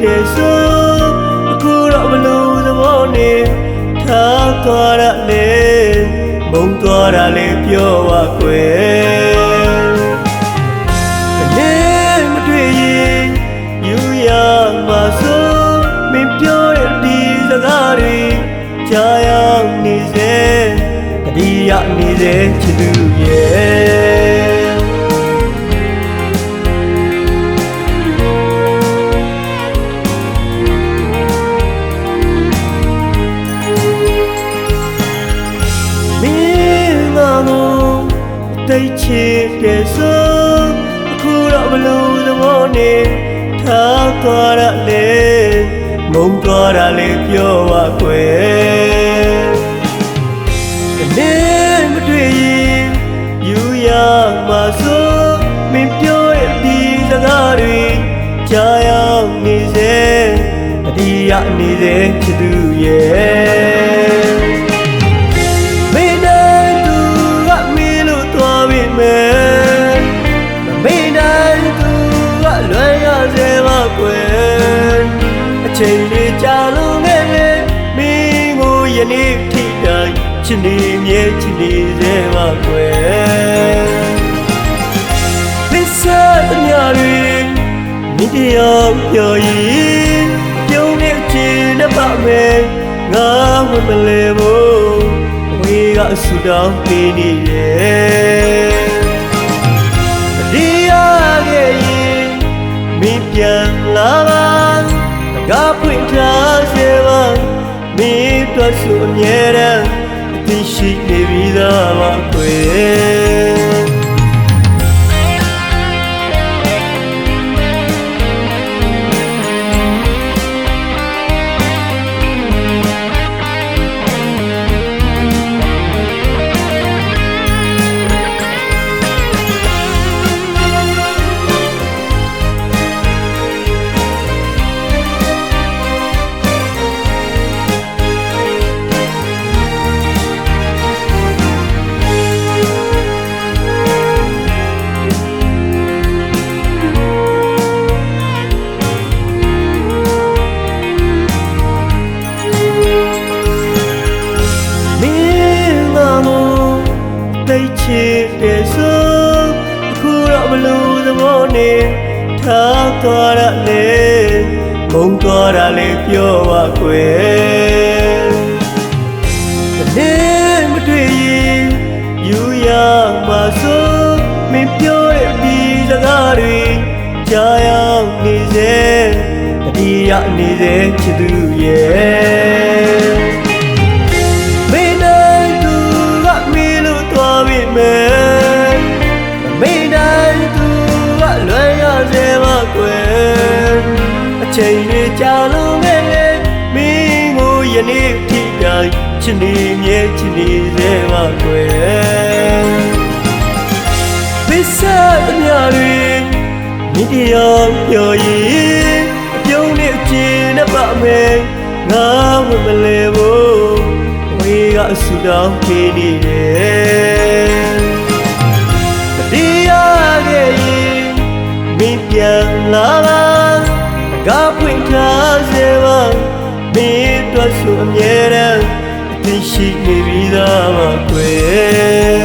တဲ့ဆိုအခုတော့ဘလို့သဘောနဲ့ထားသွားရလေမုန်းသွားတာလေပြောပါကွယ်နေမတွေ့ရင်ယူရမှာဆိုမင်းပြောတဲ့ဒီစကားတွေကြားရောက်နေစေတတိယနေစေချစ်သူရဲ့တိတ်ချစ်တဲ့ဆိုအခုတော့ဘလို့သဘောနဲ့ထားသွားရလေမုန်းသွားတာလေပြောပါကွယ်နေမတွေ့ရင်ယူရမှာဆိုမင်းပြောတဲ့ဒီစကားတွေကြားရောက်နေစေတတိယနေစေချစ်သူရဲ့ချိန်လေးကြာလို့ငယ်လေမင်းကိုယနေ့ထိတိုင်းချစ်နေမြဲချစ်နေစေပါကွယ်ပစ္စည်းမြာတွေမိတရားပြောရင်ပြုံးနေချင်တဲ့ပါမယ်ငါမမလဲဘူးဝေးကဆူတောင်းပေးနေတယ်ဒီရခဲ့ရင်မင်းပြန်လာပါကပွင့်ထားစေပါမင်းတို့ဆိုအမြဲတမ်းအသိရှိနေပြီးသားပါကွယ်တိတ်ချစ်တဲ့ဆိုအခုတော့ဘလို့သဘောနဲ့ထားသွားရလေမုန်းသွားတာလေပြောပါကွယ်နေမတွေ့ရင်ယူရမှာဆိုမင်းပြောတဲ့ဒီစကားတွေကြားရောက်နေစေတတိယနေစေချစ်သူရဲ့ချိန်လေးကြာလို့ငယ်လေမင်းကိုယနေ့ထိတိုင်းချစ်နေမြဲချစ်နေစေပါကွယ်ပစ္စည်းမြာတွေမိတရားပြောရင်အပြုံးနဲ့ချင်တဲ့ပါမယ်ငါမမလဲဘူးဝေးကဆူတောင်းပေးနေတယ်ဒီရခဲ့ရင်မင်းပြန်လာပါကပွင့်ထားစေပါမင်းတို့ဆိုအမြဲတမ်းအသိရှိနေပြီးသားပါကွယ်